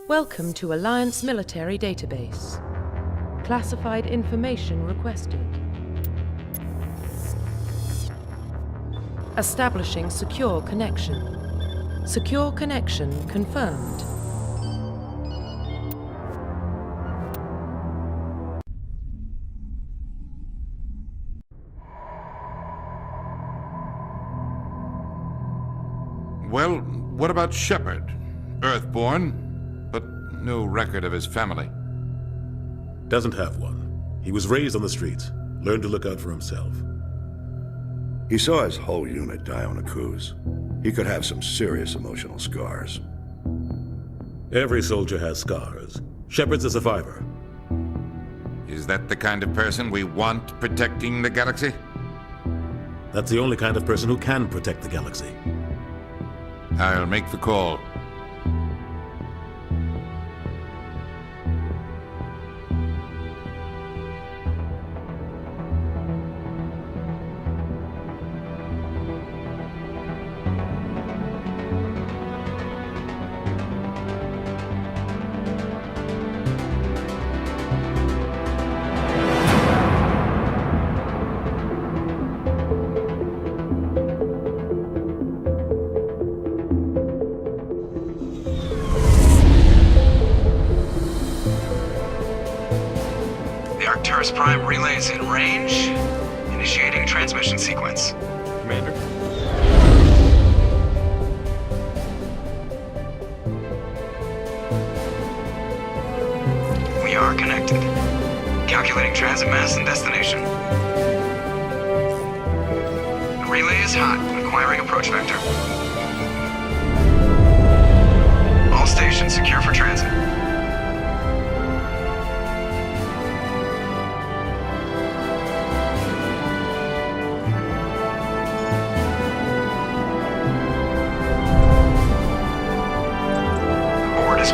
Welcome to Alliance Military Database. Classified information requested. Establishing secure connection. Secure connection confirmed. Well, what about Shepard? Earthborn, but no record of his family. Doesn't have one. He was raised on the streets, learned to look out for himself. He saw his whole unit die on a cruise. He could have some serious emotional scars. Every soldier has scars. Shepard's a survivor. Is that the kind of person we want protecting the galaxy? That's the only kind of person who can protect the galaxy. I'll make the call. Prime relays in range. Initiating transmission sequence. Commander. We are connected. Calculating transit mass and destination. The relay is hot, acquiring approach vector. All stations secure for transit.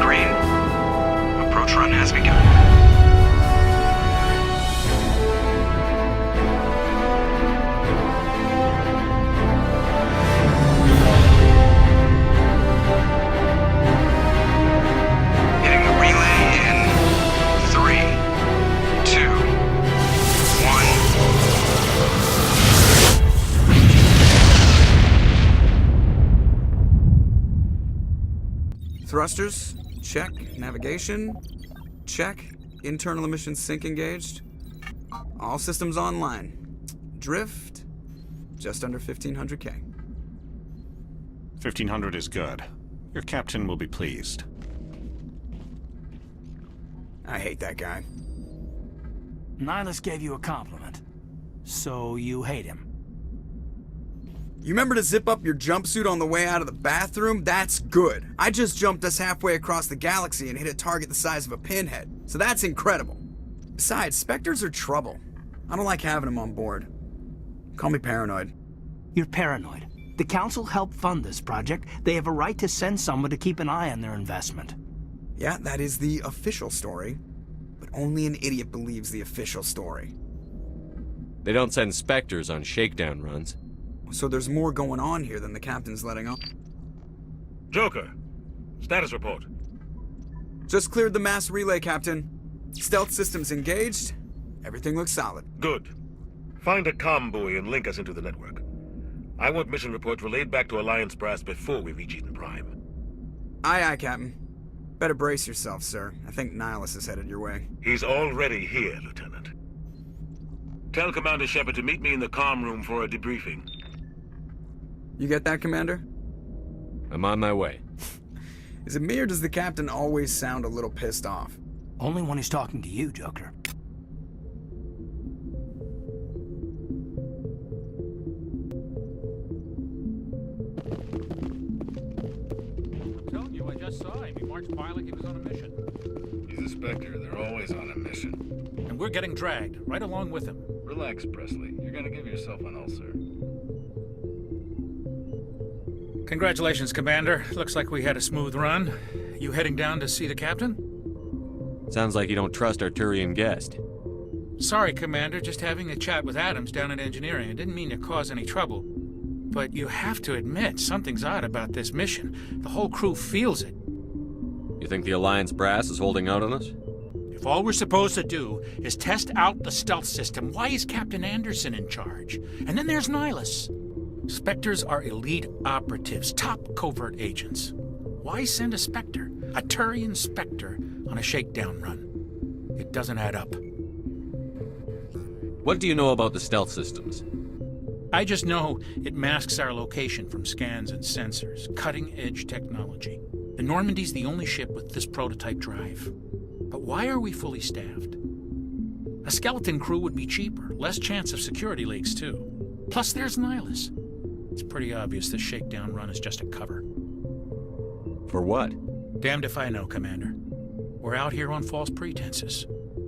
Green. Approach run has begun. Hitting the relay in 3, 2, 1. Thrusters. Check. Navigation. Check. Internal emissions sync engaged. All systems online. Drift. Just under 1,500K. 1,500 is good. Your captain will be pleased. I hate that guy. Nihilus gave you a compliment. So you hate him. You remember to zip up your jumpsuit on the way out of the bathroom? That's good. I just jumped us halfway across the galaxy and hit a target the size of a pinhead. So that's incredible. Besides, Spectres are trouble. I don't like having them on board. Call me paranoid. You're paranoid. The Council helped fund this project. They have a right to send someone to keep an eye on their investment. Yeah, that is the official story. But only an idiot believes the official story. They don't send Spectres on shakedown runs. So there's more going on here than the captain's letting on. Joker, status report. Just cleared the mass relay, Captain. Stealth systems engaged. Everything looks solid. Good. Find a comm buoy and link us into the network. I want mission reports relayed back to Alliance Brass before we reach Eden Prime. Aye, aye, Captain. Better brace yourself, sir. I think Nihilus is headed your way. He's already here, Lieutenant. Tell Commander Shepard to meet me in the comm room for a debriefing. You get that, Commander? I'm on my way. Is it me or does the captain always sound a little pissed off? Only when he's talking to you, Joker. I'm telling you, I just saw him. He marched by like he was on a mission. He's a Spectre. They're always on a mission. And we're getting dragged, right along with him. Relax, Presley. You're gonna give yourself an ulcer. Congratulations, Commander. Looks like we had a smooth run. You heading down to see the captain? Sounds like you don't trust our Turian guest. Sorry, Commander. Just having a chat with Adams down in engineering. I didn't mean to cause any trouble. But you have to admit, something's odd about this mission. The whole crew feels it. You think the Alliance brass is holding out on us? If all we're supposed to do is test out the stealth system, why is Captain Anderson in charge? And then there's Nihilus. Spectres are elite operatives, top covert agents. Why send a Spectre, a Turian Spectre, on a shakedown run? It doesn't add up. What do you know about the stealth systems? I just know it masks our location from scans and sensors. Cutting-edge technology. The Normandy's the only ship with this prototype drive. But why are we fully staffed? A skeleton crew would be cheaper, less chance of security leaks too. Plus there's Nihilus. It's pretty obvious this shakedown run is just a cover. For what? Damned if I know, Commander. We're out here on false pretenses.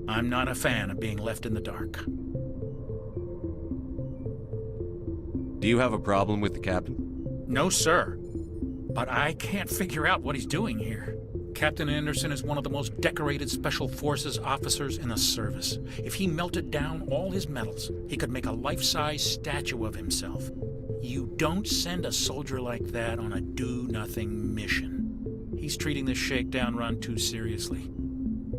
I'm not a fan of being left in the dark. Do you have a problem with the captain? No, sir. But I can't figure out what he's doing here. Captain Anderson is one of the most decorated Special Forces officers in the service. If he melted down all his medals, he could make a life-size statue of himself. You don't send a soldier like that on a do-nothing mission. He's treating this shakedown run too seriously.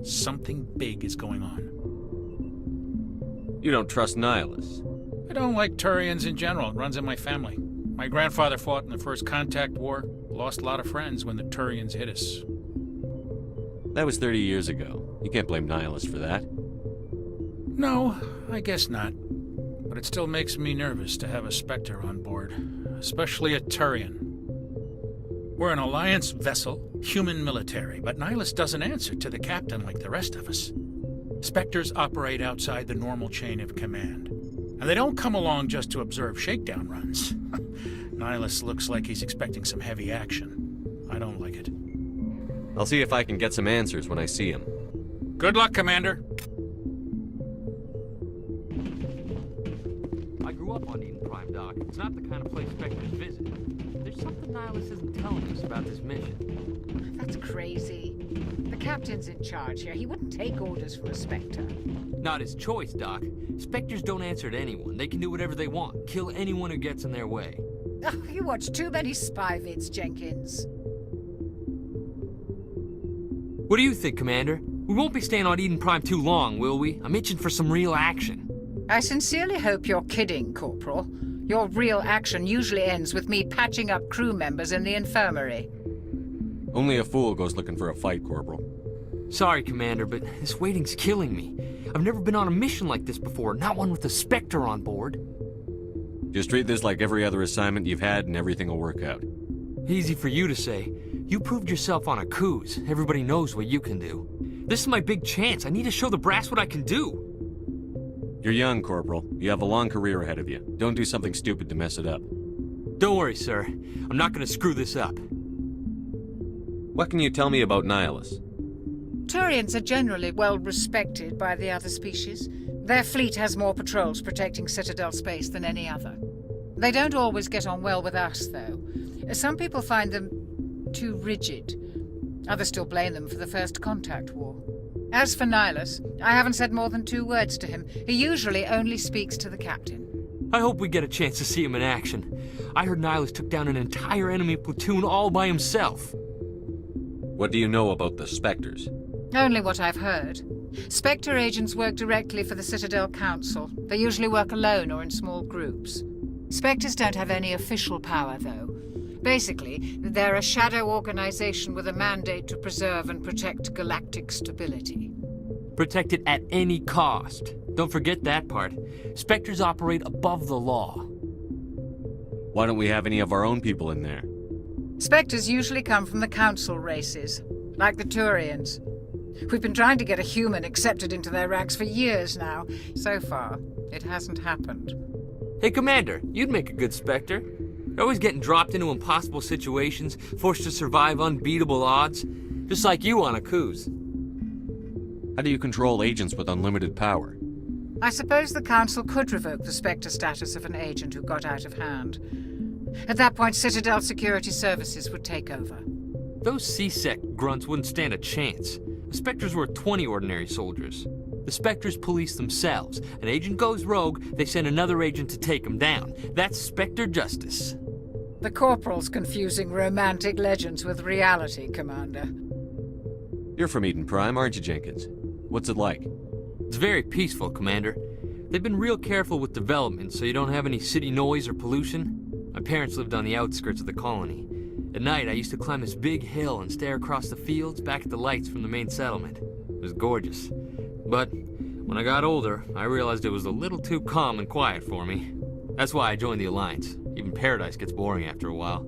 Something big is going on. You don't trust Nihilus? I don't like Turians in general. It runs in my family. My grandfather fought in the First Contact War, lost a lot of friends when the Turians hit us. That was 30 years ago. You can't blame Nihilus for that. No, I guess not. But it still makes me nervous to have a Spectre on board, especially a Turian. We're an Alliance vessel, human military, but Nihilus doesn't answer to the captain like the rest of us. Spectres operate outside the normal chain of command. And they don't come along just to observe shakedown runs. Nihilus looks like he's expecting some heavy action. I don't like it. I'll see if I can get some answers when I see him. Good luck, Commander. I grew up on Eden Prime, Doc. It's not the kind of place Spectres visit. There's something Nihilus isn't telling us about this mission. That's crazy. The captain's in charge here. He wouldn't take orders from a Spectre. Not his choice, Doc. Spectres don't answer to anyone. They can do whatever they want. Kill anyone who gets in their way. Oh, you watch too many spy vids, Jenkins. What do you think, Commander? We won't be staying on Eden Prime too long, will we? I'm itching for some real action. I sincerely hope you're kidding, Corporal. Your real action usually ends with me patching up crew members in the infirmary. Only a fool goes looking for a fight, Corporal. Sorry, Commander, but this waiting's killing me. I've never been on a mission like this before, not one with a Spectre on board. Just treat this like every other assignment you've had and everything will work out. Easy for you to say. You proved yourself on a cruise. Everybody knows what you can do. This is my big chance. I need to show the brass what I can do. You're young, Corporal. You have a long career ahead of you. Don't do something stupid to mess it up. Don't worry, sir. I'm not gonna screw this up. What can you tell me about Nihilus? Turians are generally well respected by the other species. Their fleet has more patrols protecting Citadel space than any other. They don't always get on well with us, though. Some people find them too rigid. Others still blame them for the First Contact War. As for Nihilus, I haven't said more than 2 words to him. He usually only speaks to the captain. I hope we get a chance to see him in action. I heard Nihilus took down an entire enemy platoon all by himself. What do you know about the Spectres? Only what I've heard. Spectre agents work directly for the Citadel Council. They usually work alone or in small groups. Spectres don't have any official power, though. Basically, they're a shadow organization with a mandate to preserve and protect galactic stability. Protect it at any cost. Don't forget that part. Spectres operate above the law. Why don't we have any of our own people in there? Spectres usually come from the Council races, like the Turians. We've been trying to get a human accepted into their ranks for years now. So far, it hasn't happened. Hey, Commander, you'd make a good Spectre. You're always getting dropped into impossible situations, forced to survive unbeatable odds. Just like you on a cruise. How do you control agents with unlimited power? I suppose the Council could revoke the Spectre status of an agent who got out of hand. At that point, Citadel Security Services would take over. Those C-Sec grunts wouldn't stand a chance. The Spectres were 20 ordinary soldiers. The Spectres police themselves. An agent goes rogue, they send another agent to take him down. That's Spectre justice. The Corporal's confusing romantic legends with reality, Commander. You're from Eden Prime, aren't you, Jenkins? What's it like? It's very peaceful, Commander. They've been real careful with development so you don't have any city noise or pollution. My parents lived on the outskirts of the colony. At night, I used to climb this big hill and stare across the fields back at the lights from the main settlement. It was gorgeous. But when I got older, I realized it was a little too calm and quiet for me. That's why I joined the Alliance. Even Paradise gets boring after a while.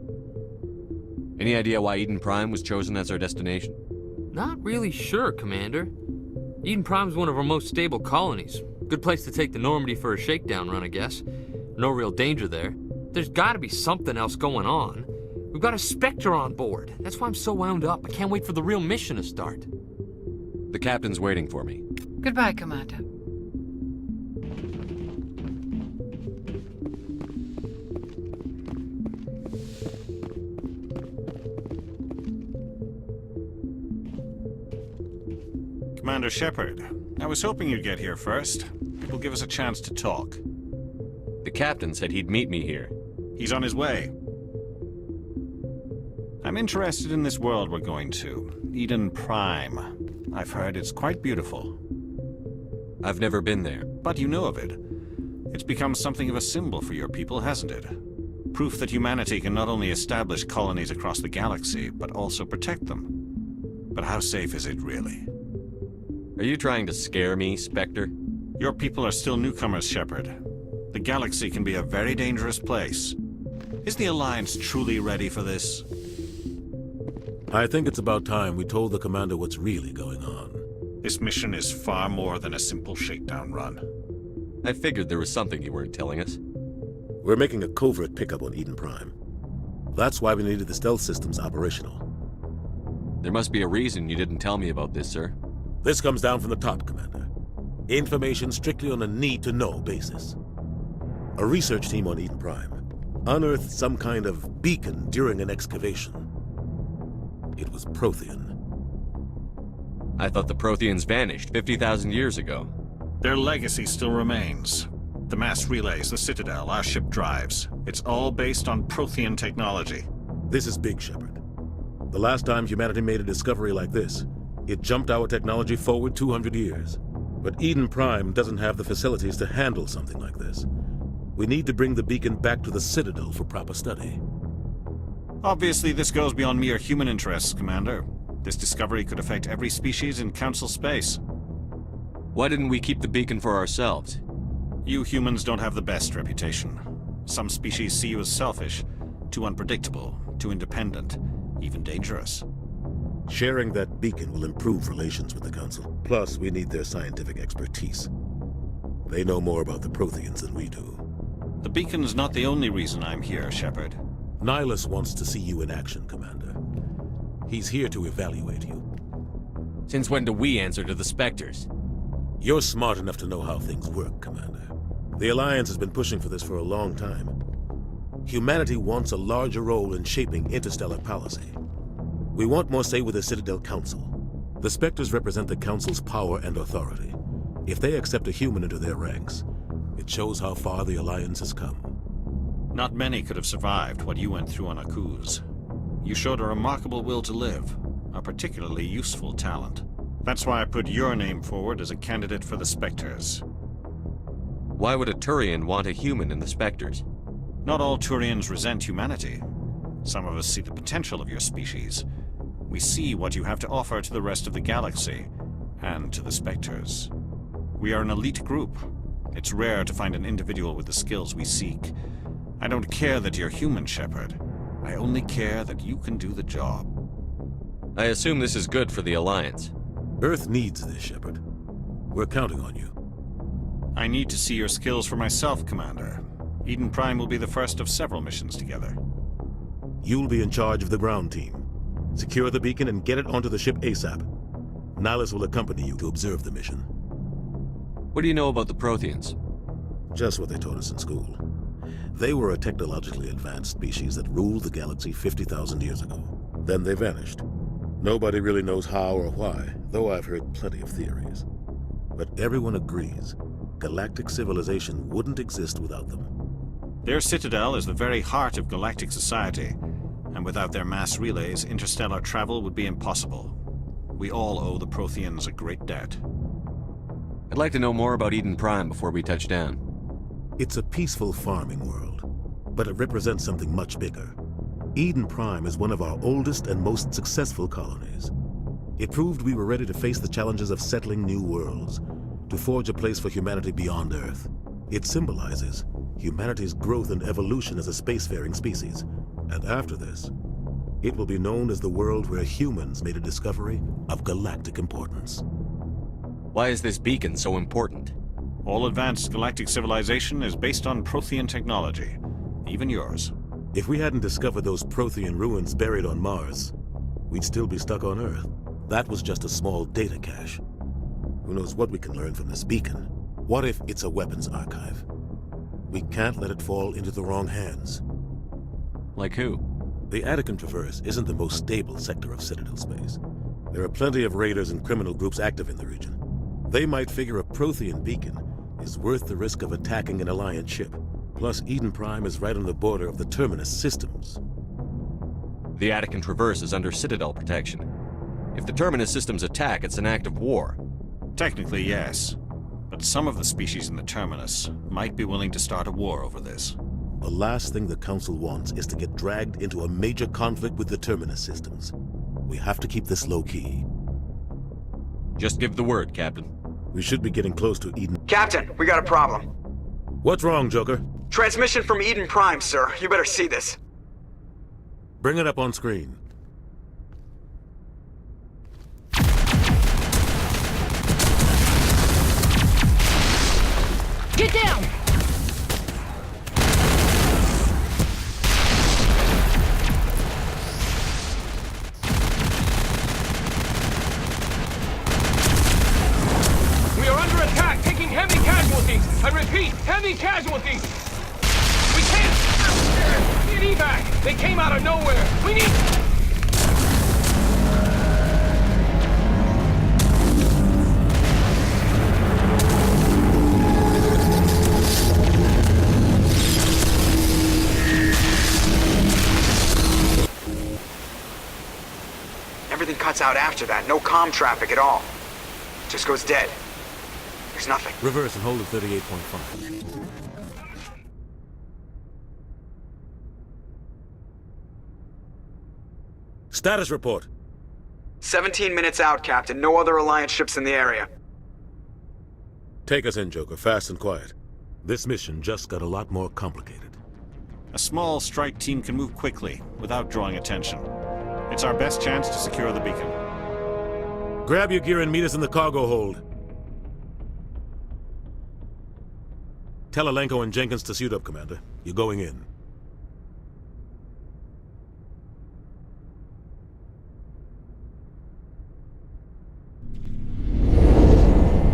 Any idea why Eden Prime was chosen as our destination? Not really sure, Commander. Eden Prime's one of our most stable colonies. Good place to take the Normandy for a shakedown run, I guess. No real danger there. There's gotta be something else going on. We've got a Spectre on board. That's why I'm so wound up. I can't wait for the real mission to start. The captain's waiting for me. Goodbye, Commander. Commander Shepard, I was hoping you'd get here first. It will give us a chance to talk. The captain said he'd meet me here. He's on his way. I'm interested in this world we're going to, Eden Prime. I've heard it's quite beautiful. I've never been there. But you know of it. It's become something of a symbol for your people, hasn't it? Proof that humanity can not only establish colonies across the galaxy, but also protect them. But how safe is it, really? Are you trying to scare me, Spectre? Your people are still newcomers, Shepard. The galaxy can be a very dangerous place. Is the Alliance truly ready for this? I think it's about time we told the commander what's really going on. This mission is far more than a simple shakedown run. I figured there was something you weren't telling us. We're making a covert pickup on Eden Prime. That's why we needed the stealth systems operational. There must be a reason you didn't tell me about this, sir. This comes down from the top, Commander. Information strictly on a need-to-know basis. A research team on Eden Prime unearthed some kind of beacon during an excavation. It was Prothean. I thought the Protheans vanished 50,000 years ago. Their legacy still remains. The mass relays, the Citadel, our ship drives. It's all based on Prothean technology. This is big, Shepard. The last time humanity made a discovery like this, it jumped our technology forward 200 years. But Eden Prime doesn't have the facilities to handle something like this. We need to bring the beacon back to the Citadel for proper study. Obviously, this goes beyond mere human interests, Commander. This discovery could affect every species in Council space. Why didn't we keep the beacon for ourselves? You humans don't have the best reputation. Some species see you as selfish, too unpredictable, too independent, even dangerous. Sharing that beacon will improve relations with the Council. Plus, we need their scientific expertise. They know more about the Protheans than we do. The beacon's not the only reason I'm here, Shepard. Nihilus wants to see you in action, Commander. He's here to evaluate you. Since when do we answer to the Spectres? You're smart enough to know how things work, Commander. The Alliance has been pushing for this for a long time. Humanity wants a larger role in shaping interstellar policy. We want more say with the Citadel Council. The Spectres represent the Council's power and authority. If they accept a human into their ranks, it shows how far the Alliance has come. Not many could have survived what you went through on Akuz. You showed a remarkable will to live, a particularly useful talent. That's why I put your name forward as a candidate for the Spectres. Why would a Turian want a human in the Spectres? Not all Turians resent humanity. Some of us see the potential of your species. We see what you have to offer to the rest of the galaxy, and to the Spectres. We are an elite group. It's rare to find an individual with the skills we seek. I don't care that you're human, Shepard. I only care that you can do the job. I assume this is good for the Alliance. Earth needs this, Shepard. We're counting on you. I need to see your skills for myself, Commander. Eden Prime will be the first of several missions together. You'll be in charge of the ground team. Secure the beacon and get it onto the ship ASAP. Nihilus will accompany you to observe the mission. What do you know about the Protheans? Just what they taught us in school. They were a technologically advanced species that ruled the galaxy 50,000 years ago. Then they vanished. Nobody really knows how or why, though I've heard plenty of theories. But everyone agrees, galactic civilization wouldn't exist without them. Their citadel is the very heart of galactic society, and without their mass relays, interstellar travel would be impossible. We all owe the Protheans a great debt. I'd like to know more about Eden Prime before we touch down. It's a peaceful farming world, but it represents something much bigger. Eden Prime is one of our oldest and most successful colonies. It proved we were ready to face the challenges of settling new worlds, to forge a place for humanity beyond Earth. It symbolizes humanity's growth and evolution as a spacefaring species. And after this, it will be known as the world where humans made a discovery of galactic importance. Why is this beacon so important? All advanced galactic civilization is based on Prothean technology, even yours. If we hadn't discovered those Prothean ruins buried on Mars, we'd still be stuck on Earth. That was just a small data cache. Who knows what we can learn from this beacon? What if it's a weapons archive? We can't let it fall into the wrong hands. Like who? The Attican Traverse isn't the most stable sector of Citadel space. There are plenty of raiders and criminal groups active in the region. They might figure a Prothean beacon is worth the risk of attacking an Alliance ship. Plus, Eden Prime is right on the border of the Terminus systems. The Attican Traverse is under Citadel protection. If the Terminus systems attack, it's an act of war. Technically, yes. But some of the species in the Terminus might be willing to start a war over this. The last thing the Council wants is to get dragged into a major conflict with the Terminus systems. We have to keep this low-key. Just give the word, Captain. We should be getting close to Eden. Captain, we got a problem. What's wrong, Joker? Transmission from Eden Prime, sir. You better see this. Bring it up on screen. Get down! We are under attack, taking heavy casualties. I repeat, heavy casualties. We can't. Need evac. They came out of nowhere. We need. Everything cuts out after that. No comm traffic at all. Just goes dead. There's nothing. Reverse and hold at 38.5. Status report. 17 minutes out, Captain. No other Alliance ships in the area. Take us in, Joker, fast and quiet. This mission just got a lot more complicated. A small strike team can move quickly, without drawing attention. It's our best chance to secure the beacon. Grab your gear and meet us in the cargo hold. Tell Alenko and Jenkins to suit up, Commander. You're going in.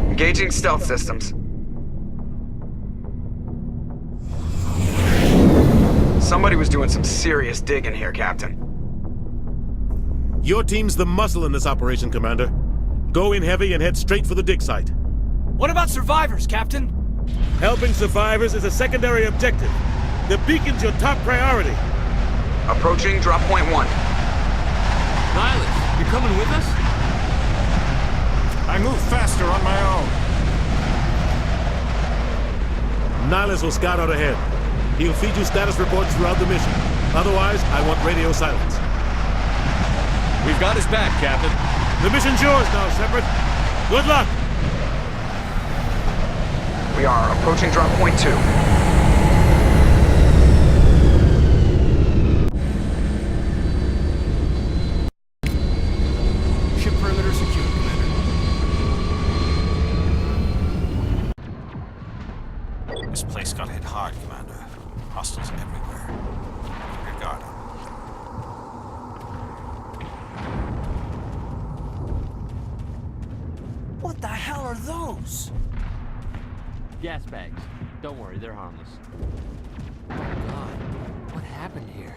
Engaging stealth systems. Somebody was doing some serious digging here, Captain. Your team's the muscle in this operation, Commander. Go in heavy and head straight for the dig site. What about survivors, Captain? Helping survivors is a secondary objective. The beacon's your top priority. Approaching drop point 1. Nihilus, you're coming with us? I move faster on my own. Nihilus will scout out ahead. He'll feed you status reports throughout the mission. Otherwise, I want radio silence. We've got his back, Captain. The mission's yours now, Shepard. Good luck! We are approaching drop point 2. Ship perimeter secure, Commander. This place got hit hard, Commander. Hostiles everywhere. Keep your guard up. What the hell are those? Gas bags. Don't worry, they're harmless. Oh God, what happened here?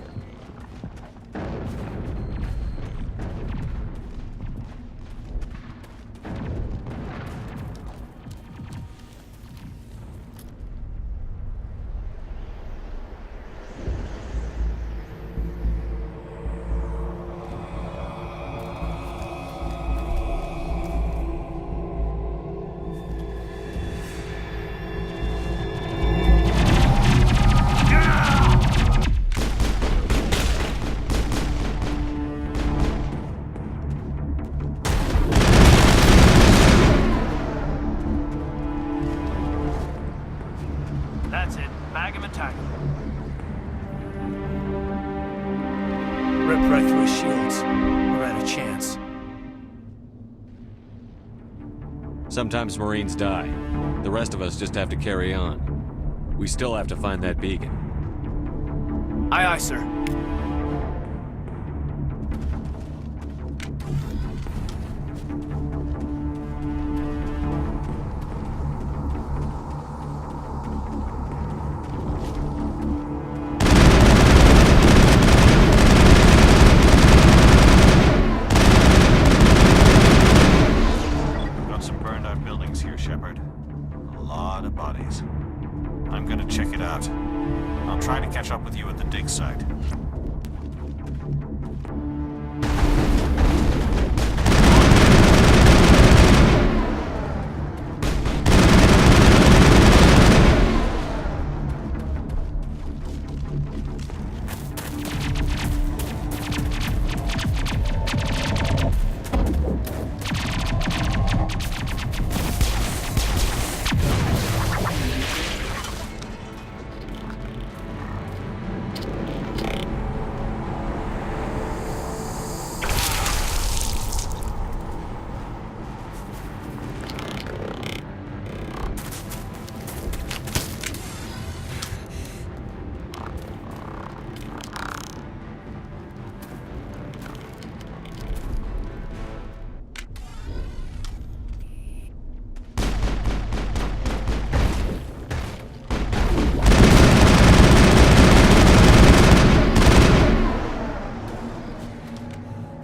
through his shields. We're at a chance. Sometimes Marines die. The rest of us just have to carry on. We still have to find that beacon. Aye, aye, sir. Got some burned out buildings here, Shepard. A lot of bodies. I'm gonna check it out. I'll try to catch up with you at the dig site.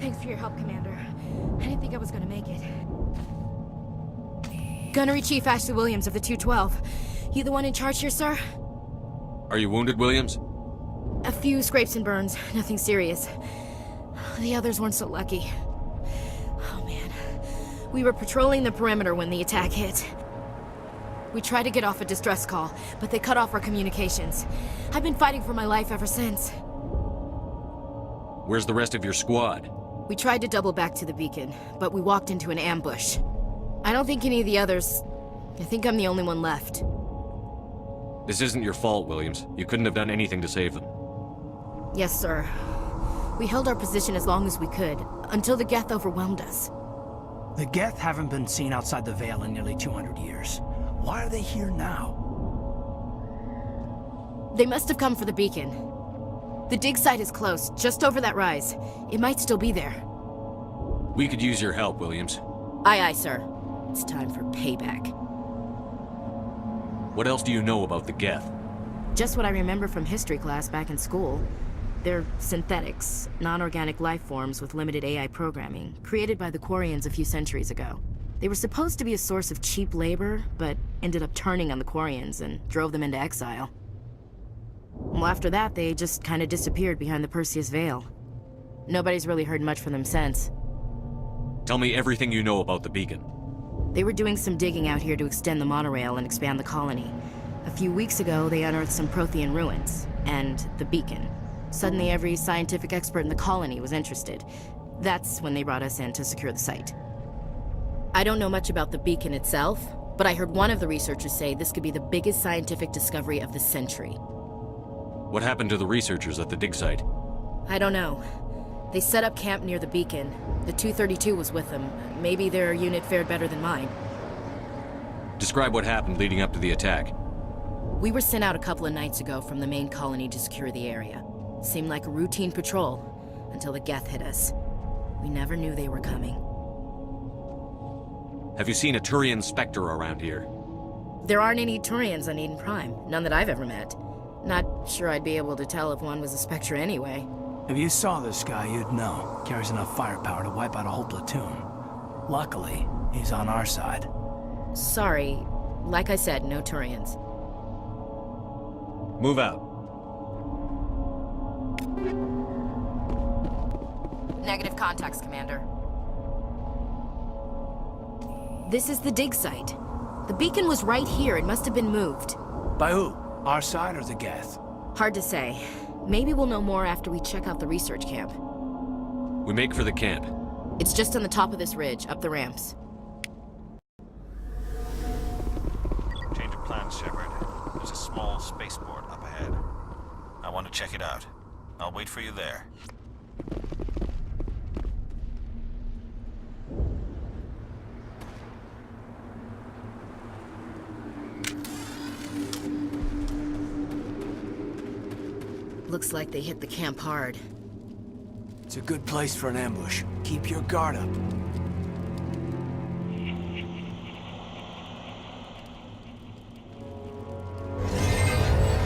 Thanks for your help, Commander. I didn't think I was gonna make it. Gunnery Chief Ashley Williams of the 212. You the one in charge here, sir? Are you wounded, Williams? A few scrapes and burns, nothing serious. The others weren't so lucky. Oh man. We were patrolling the perimeter when the attack hit. We tried to get off a distress call, but they cut off our communications. I've been fighting for my life ever since. Where's the rest of your squad? We tried to double back to the beacon, but we walked into an ambush. I don't think any of the others... I think I'm the only one left. This isn't your fault, Williams. You couldn't have done anything to save them. Yes, sir. We held our position as long as we could, until the Geth overwhelmed us. The Geth haven't been seen outside the Veil in nearly 200 years. Why are they here now? They must have come for the beacon. The dig site is close, just over that rise. It might still be there. We could use your help, Williams. Aye, aye, sir. It's time for payback. What else do you know about the Geth? Just what I remember from history class back in school. They're synthetics, non-organic life forms with limited AI programming, created by the Quarians a few centuries ago. They were supposed to be a source of cheap labor, but ended up turning on the Quarians and drove them into exile. Well, after that, they just kind of disappeared behind the Perseus Veil. Nobody's really heard much from them since. Tell me everything you know about the beacon. They were doing some digging out here to extend the monorail and expand the colony. A few weeks ago, they unearthed some Prothean ruins, and the beacon. Suddenly, every scientific expert in the colony was interested. That's when they brought us in to secure the site. I don't know much about the beacon itself, but I heard one of the researchers say this could be the biggest scientific discovery of the century. What happened to the researchers at the dig site? I don't know. They set up camp near the beacon. The 232 was with them. Maybe their unit fared better than mine. Describe what happened leading up to the attack. We were sent out a couple of nights ago from the main colony to secure the area. Seemed like a routine patrol, until the Geth hit us. We never knew they were coming. Have you seen a Turian Spectre around here? There aren't any Turians on Eden Prime. None that I've ever met. Not sure I'd be able to tell if one was a Spectre anyway. If you saw this guy, you'd know. Carries enough firepower to wipe out a whole platoon. Luckily, he's on our side. Sorry. Like I said, no Turians. Move out. Negative contacts, Commander. This is the dig site. The beacon was right here. It must have been moved. By who? Our side or the Geth? Hard to say. Maybe we'll know more after we check out the research camp. We make for the camp. It's just on the top of this ridge, up the ramps. Change of plans, Shepard. There's a small spaceport up ahead. I want to check it out. I'll wait for you there. Looks like they hit the camp hard. It's a good place for an ambush. Keep your guard up.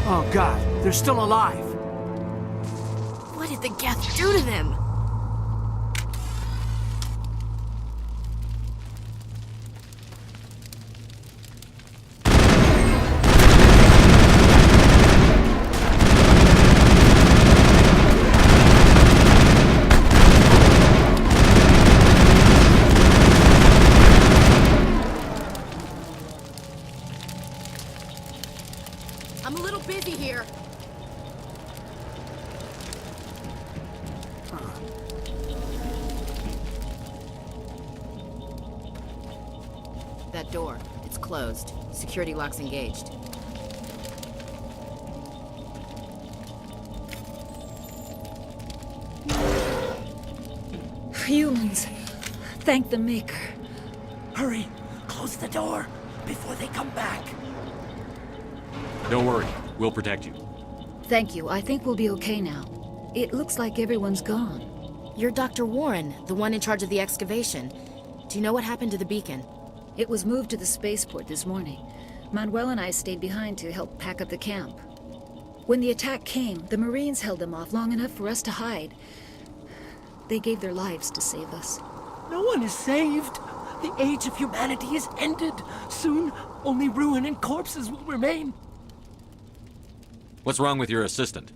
Oh God, they're still alive! What did the Geth do to them? I'm a little busy here. That door, it's closed. Security lock's engaged. Humans. Thank the Maker. Hurry! Close the door before they come back. Don't worry, we'll protect you. Thank you. I think we'll be okay now. It looks like everyone's gone. You're Dr. Warren, the one in charge of the excavation. Do you know what happened to the beacon? It was moved to the spaceport this morning. Manuel and I stayed behind to help pack up the camp. When the attack came, the Marines held them off long enough for us to hide. They gave their lives to save us. No one is saved. The age of humanity is ended. Soon, only ruin and corpses will remain. What's wrong with your assistant?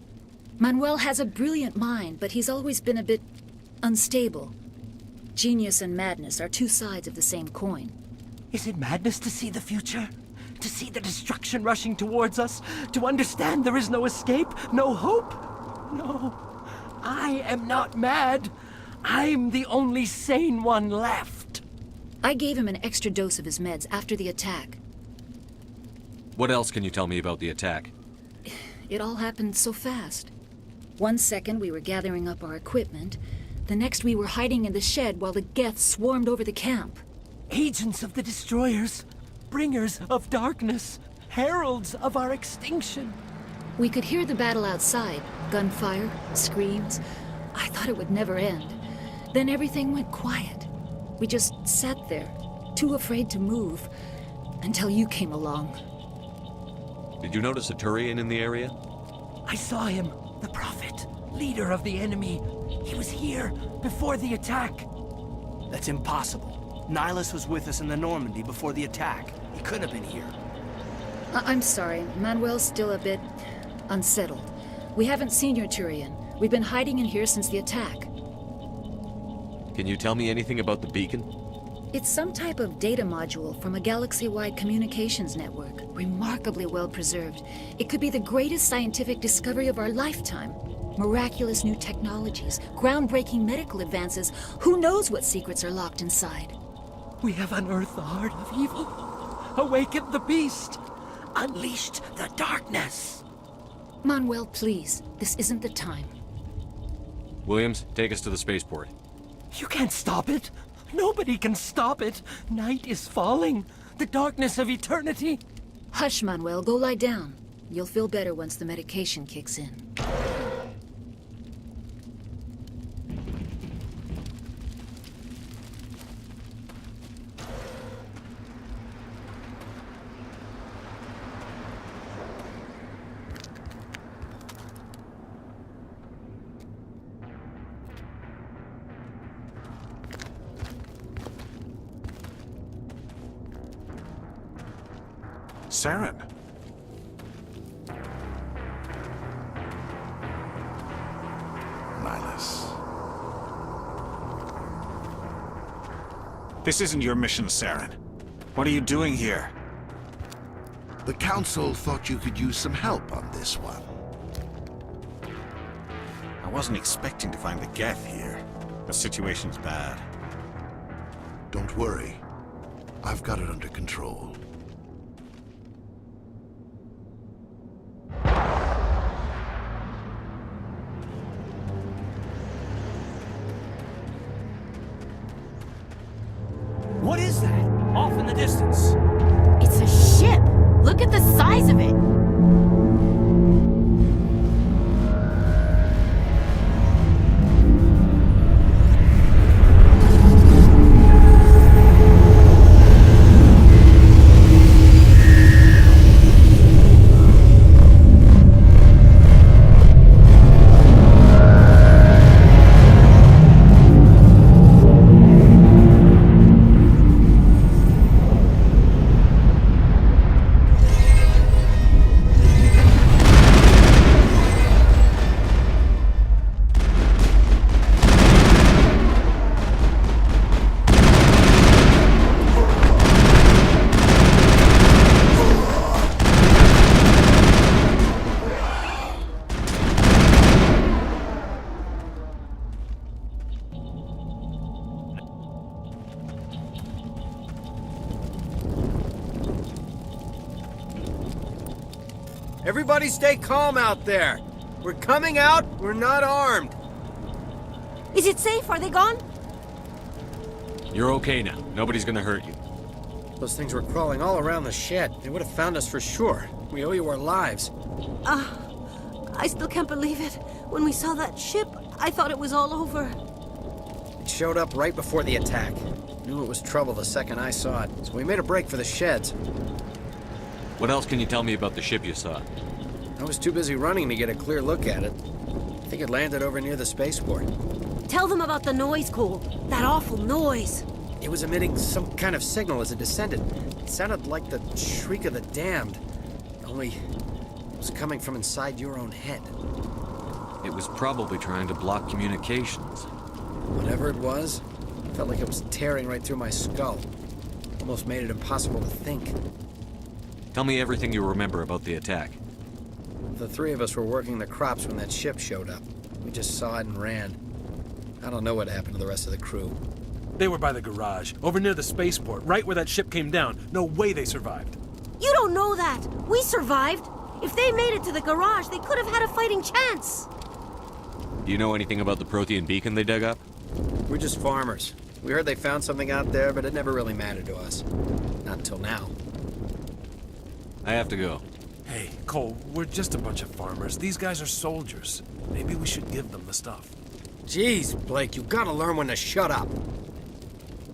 Manuel has a brilliant mind, but he's always been a bit unstable. Genius and madness are two sides of the same coin. Is it madness to see the future? To see the destruction rushing towards us? To understand there is no escape? No hope? No. I am not mad. I'm the only sane one left. I gave him an extra dose of his meds after the attack. What else can you tell me about the attack? It all happened so fast. 1 second we were gathering up our equipment. The next we were hiding in the shed while the Geth swarmed over the camp. Agents of the destroyers, bringers of darkness, heralds of our extinction. We could hear the battle outside. Gunfire, screams. I thought it would never end. Then everything went quiet. We just sat there, too afraid to move, until you came along. Did you notice a Turian in the area? I saw him, the Prophet, leader of the enemy. He was here before the attack. That's impossible. Nihilus was with us in the Normandy before the attack. He couldn't have been here. I'm sorry. Manuel's still a bit unsettled. We haven't seen your Turian. We've been hiding in here since the attack. Can you tell me anything about the beacon? It's some type of data module from a galaxy-wide communications network. Remarkably well preserved. It could be the greatest scientific discovery of our lifetime. Miraculous new technologies, groundbreaking medical advances. Who knows what secrets are locked inside? We have unearthed the heart of evil, awakened the beast, unleashed the darkness. Manuel, please. This isn't the time. Williams, take us to the spaceport. You can't stop it. Nobody can stop it. Night is falling. The darkness of eternity. Hush, Manuel. Go lie down. You'll feel better once the medication kicks in. Saren. Nihilus. This isn't your mission, Saren. What are you doing here? The Council thought you could use some help on this one. I wasn't expecting to find the Geth here. The situation's bad. Don't worry. I've got it under control. What is that? Off in the distance. It's a ship! Look at the size of it! Everybody stay calm out there. We're coming out, we're not armed. Is it safe? Are they gone? You're okay now. Nobody's gonna hurt you. Those things were crawling all around the shed. They would have found us for sure. We owe you our lives. I still can't believe it. When we saw that ship, I thought it was all over. It showed up right before the attack. Knew it was trouble the second I saw it, so we made a break for the sheds. What else can you tell me about the ship you saw? I was too busy running to get a clear look at it. I think it landed over near the spaceport. Tell them about the noise, Cole. That awful noise. It was emitting some kind of signal as it descended. It sounded like the shriek of the damned. Only it was coming from inside your own head. It was probably trying to block communications. Whatever it was, it felt like it was tearing right through my skull. Almost made it impossible to think. Tell me everything you remember about the attack. The three of us were working the crops when that ship showed up. We just saw it and ran. I don't know what happened to the rest of the crew. They were by the garage, over near the spaceport, right where that ship came down. No way they survived. You don't know that. We survived. If they made it to the garage, they could have had a fighting chance. Do you know anything about the Prothean beacon they dug up? We're just farmers. We heard they found something out there, but it never really mattered to us. Not until now. I have to go. Hey, Cole, we're just a bunch of farmers. These guys are soldiers. Maybe we should give them the stuff. Jeez, Blake, you gotta learn when to shut up.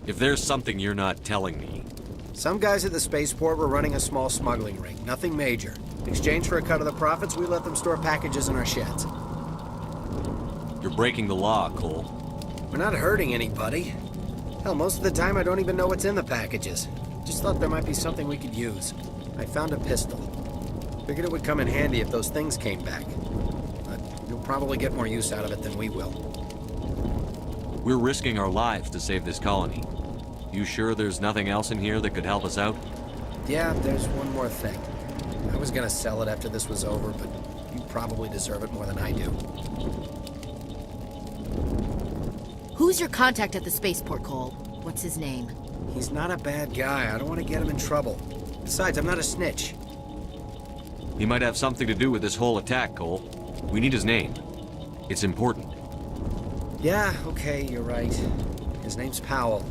If there's something you're not telling me... Some guys at the spaceport were running a small smuggling ring. Nothing major. In exchange for a cut of the profits, we let them store packages in our sheds. You're breaking the law, Cole. We're not hurting anybody. Hell, most of the time I don't even know what's in the packages. Just thought there might be something we could use. I found a pistol. Figured it would come in handy if those things came back. But you'll probably get more use out of it than we will. We're risking our lives to save this colony. You sure there's nothing else in here that could help us out? Yeah, there's one more thing. I was gonna sell it after this was over, but you probably deserve it more than I do. Who's your contact at the spaceport, Cole? What's his name? He's not a bad guy. I don't want to get him in trouble. Besides, I'm not a snitch. He might have something to do with this whole attack, Cole. We need his name. It's important. Yeah, okay, you're right. His name's Powell.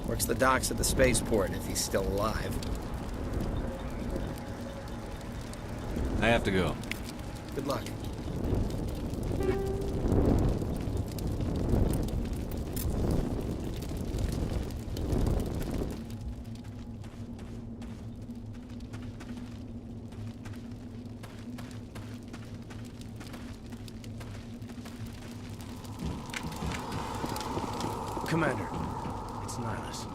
Works the docks at the spaceport, if he's still alive. I have to go. Good luck. Commander, it's Nihilus.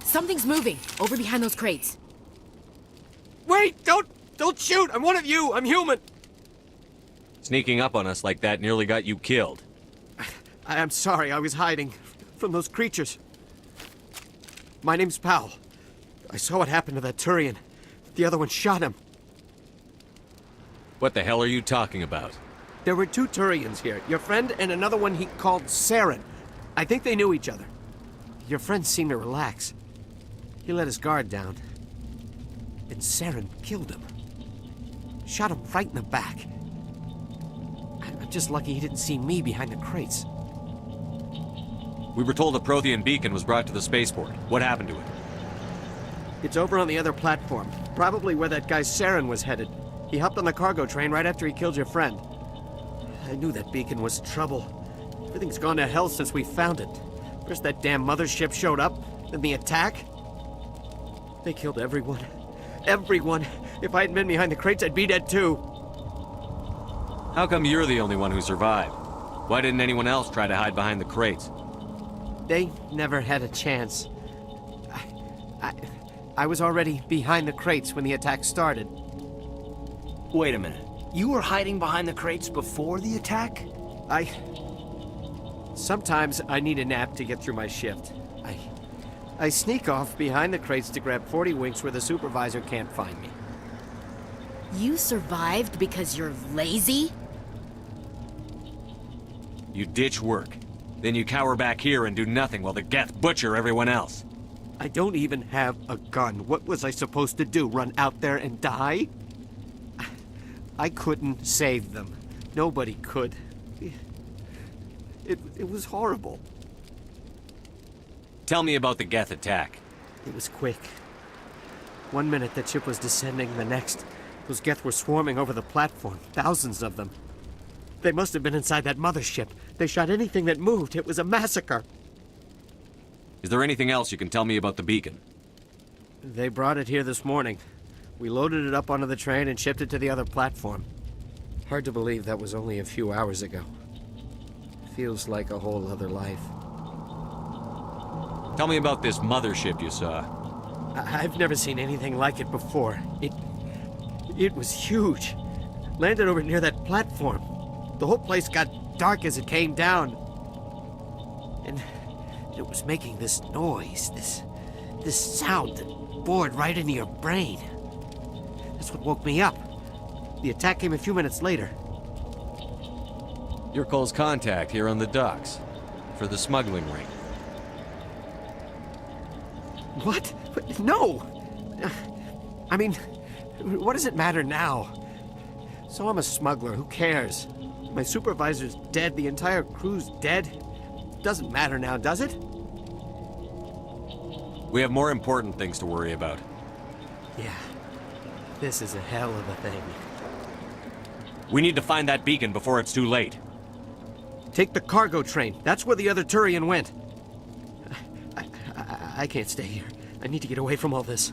Something's moving, over behind those crates. Wait! Don't shoot! I'm one of you! I'm human! Sneaking up on us like that nearly got you killed. I'm sorry, I was hiding from those creatures. My name's Powell. I saw what happened to that Turian. The other one shot him. What the hell are you talking about? There were two Turians here. Your friend and another one he called Saren. I think they knew each other. Your friend seemed to relax. He let his guard down. And Saren killed him. Shot him right in the back. I'm just lucky he didn't see me behind the crates. We were told a Prothean beacon was brought to the spaceport. What happened to it? It's over on the other platform. Probably where that guy Saren was headed. He hopped on the cargo train right after he killed your friend. I knew that beacon was trouble. Everything's gone to hell since we found it. First that damn mothership showed up, then the attack. They killed everyone. Everyone! If I hadn't been behind the crates, I'd be dead too. How come you're the only one who survived? Why didn't anyone else try to hide behind the crates? They never had a chance. I was already behind the crates when the attack started. Wait a minute. You were hiding behind the crates before the attack? Sometimes I need a nap to get through my shift. I sneak off behind the crates to grab 40 winks where the supervisor can't find me. You survived because you're lazy? You ditch work. Then you cower back here and do nothing while the Geth butcher everyone else. I don't even have a gun. What was I supposed to do? Run out there and die? I couldn't save them. Nobody could. It was horrible. Tell me about the Geth attack. It was quick. 1 minute the ship was descending, the next, those Geth were swarming over the platform. Thousands of them. They must have been inside that mothership. They shot anything that moved. It was a massacre. Is there anything else you can tell me about the beacon? They brought it here this morning. We loaded it up onto the train and shipped it to the other platform. Hard to believe that was only a few hours ago. Feels like a whole other life. Tell me about this mothership you saw. I've never seen anything like it before. It was huge. Landed over near that platform. The whole place got dark as it came down. And it was making this noise, this sound that bored right into your brain. That's what woke me up. The attack came a few minutes later. You're Cole's contact here on the docks for the smuggling ring. What? No! I mean, what does it matter now? So I'm a smuggler, who cares? My supervisor's dead, the entire crew's dead. Doesn't matter now, does it? We have more important things to worry about. Yeah. This is a hell of a thing. We need to find that beacon before it's too late. Take the cargo train. That's where the other Turian went. I can't stay here. I need to get away from all this.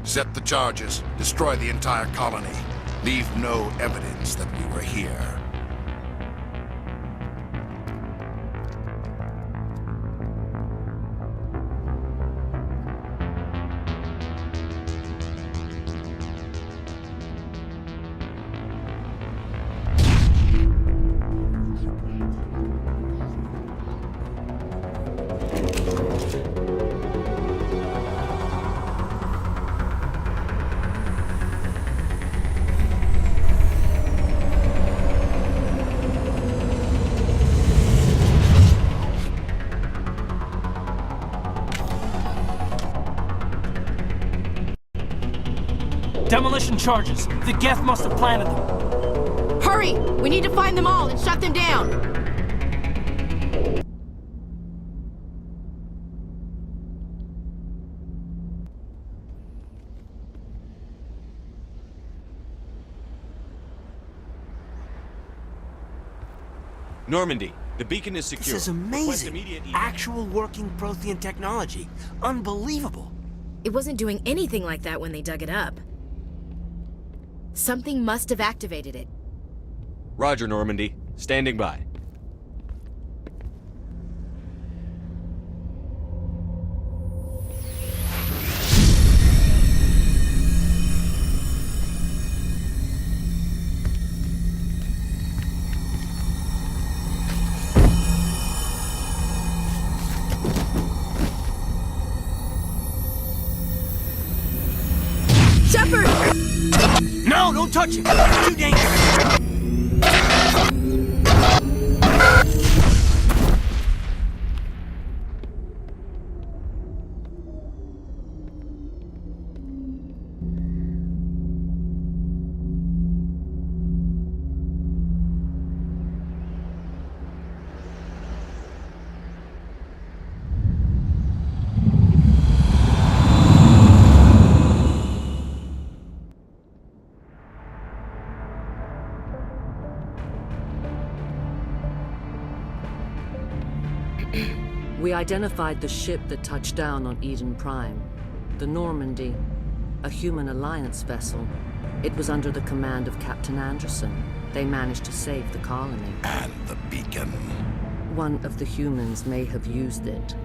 Set the charges. Destroy the entire colony. Leave no evidence that we were here. Demolition charges. The Geth must have planted them. Hurry! We need to find them all and shut them down! Normandy, the beacon is secure. This is amazing. Actual working Prothean technology. Unbelievable. It wasn't doing anything like that when they dug it up. Something must have activated it. Roger, Normandy. Standing by. Shepard! No, don't touch it! It's too dangerous! We identified the ship that touched down on Eden Prime. The Normandy, a human alliance vessel. It was under the command of Captain Anderson. They managed to save the colony. And the beacon. One of the humans may have used it.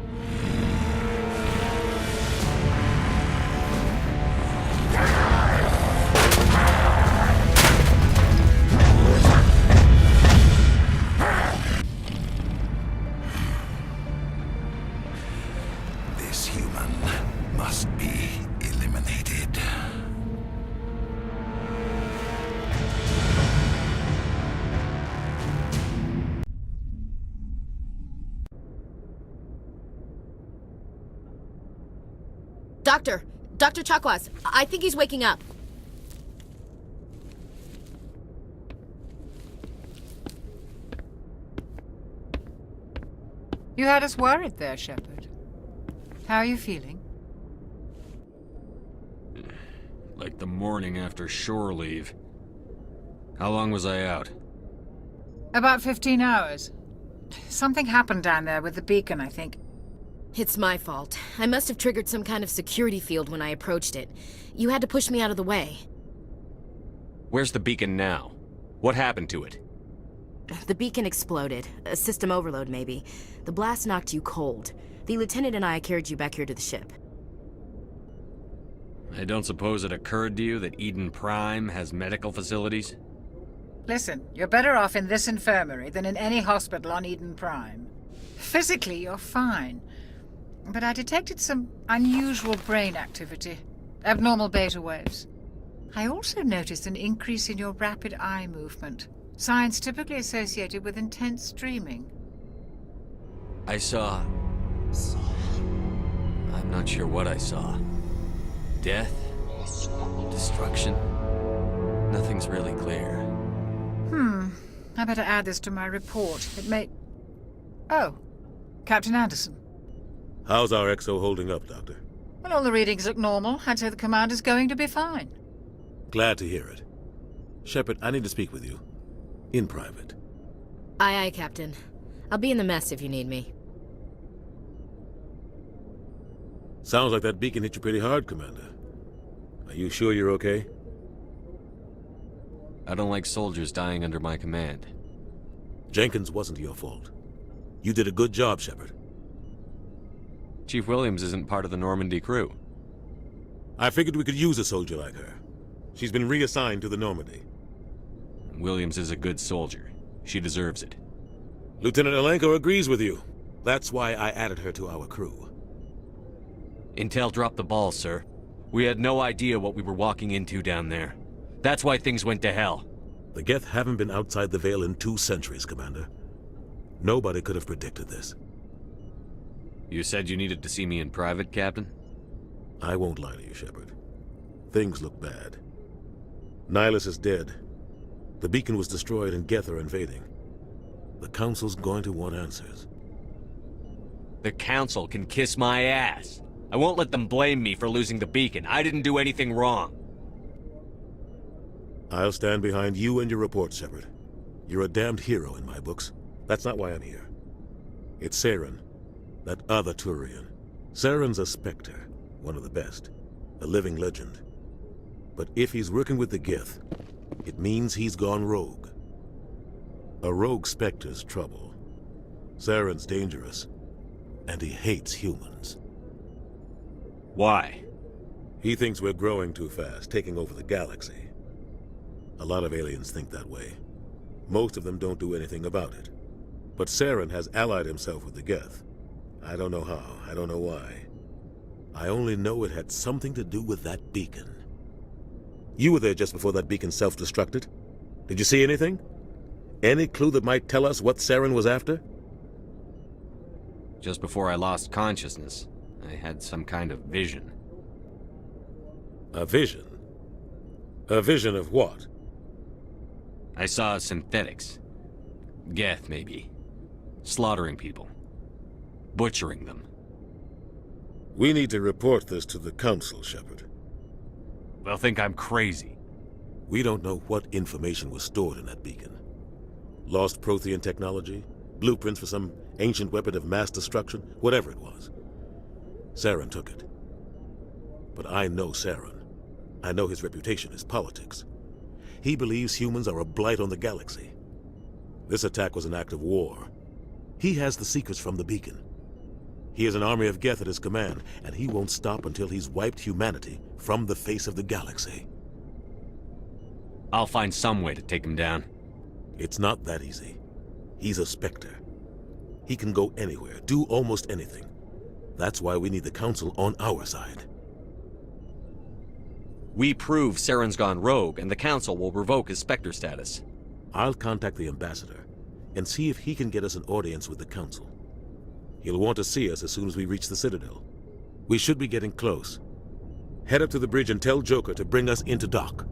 Doctor! Dr. Chakwas, I think he's waking up. You had us worried there, Shepard. How are you feeling? Like the morning after shore leave. How long was I out? About 15 hours. Something happened down there with the beacon, I think. It's my fault. I must have triggered some kind of security field when I approached it. You had to push me out of the way. Where's the beacon now? What happened to it? The beacon exploded. A system overload, maybe. The blast knocked you cold. The lieutenant and I carried you back here to the ship. I don't suppose it occurred to you that Eden Prime has medical facilities? Listen, you're better off in this infirmary than in any hospital on Eden Prime. Physically, you're fine. But I detected some unusual brain activity. Abnormal beta waves. I also noticed an increase in your rapid eye movement. Signs typically associated with intense dreaming. I saw... I'm not sure what I saw. Death? Destruction? Nothing's really clear. I better add this to my report. It may... Oh, Captain Anderson. How's our XO holding up, Doctor? Well, all the readings look normal. I'd say the commander's going to be fine. Glad to hear it. Shepard, I need to speak with you. In private. Aye, aye, Captain. I'll be in the mess if you need me. Sounds like that beacon hit you pretty hard, Commander. Are you sure you're okay? I don't like soldiers dying under my command. Jenkins wasn't your fault. You did a good job, Shepard. Chief Williams isn't part of the Normandy crew. I figured we could use a soldier like her. She's been reassigned to the Normandy. Williams is a good soldier. She deserves it. Lieutenant Alenko agrees with you. That's why I added her to our crew. Intel dropped the ball, sir. We had no idea what we were walking into down there. That's why things went to hell. The Geth haven't been outside the Veil in 2 centuries, Commander. Nobody could have predicted this. You said you needed to see me in private, Captain? I won't lie to you, Shepard. Things look bad. Nihilus is dead. The beacon was destroyed and Geth are invading. The Council's going to want answers. The Council can kiss my ass. I won't let them blame me for losing the beacon. I didn't do anything wrong. I'll stand behind you and your report, Shepard. You're a damned hero in my books. That's not why I'm here. It's Saren, that other Turian. Saren's a Spectre, one of the best. A living legend. But if he's working with the Geth, it means he's gone rogue. A rogue Spectre's trouble. Saren's dangerous, and he hates humans. Why? He thinks we're growing too fast, taking over the galaxy. A lot of aliens think that way. Most of them don't do anything about it. But Saren has allied himself with the Geth. I don't know how, I don't know why. I only know it had something to do with that beacon. You were there just before that beacon self-destructed. Did you see anything? Any clue that might tell us what Saren was after? Just before I lost consciousness, I had some kind of vision. A vision? A vision of what? I saw synthetics. Geth, maybe. Slaughtering people. Butchering them. We need to report this to the Council, Shepard. They'll think I'm crazy. We don't know what information was stored in that beacon. Lost Prothean technology? Blueprints for some ancient weapon of mass destruction? Whatever it was. Saren took it. But I know Saren. I know his reputation is politics. He believes humans are a blight on the galaxy. This attack was an act of war. He has the secrets from the beacon. He has an army of Geth at his command, and he won't stop until he's wiped humanity from the face of the galaxy. I'll find some way to take him down. It's not that easy. He's a Spectre. He can go anywhere, do almost anything. That's why we need the Council on our side. We prove Saren's gone rogue, and the Council will revoke his Spectre status. I'll contact the Ambassador and see if he can get us an audience with the Council. He'll want to see us as soon as we reach the Citadel. We should be getting close. Head up to the bridge and tell Joker to bring us into dock.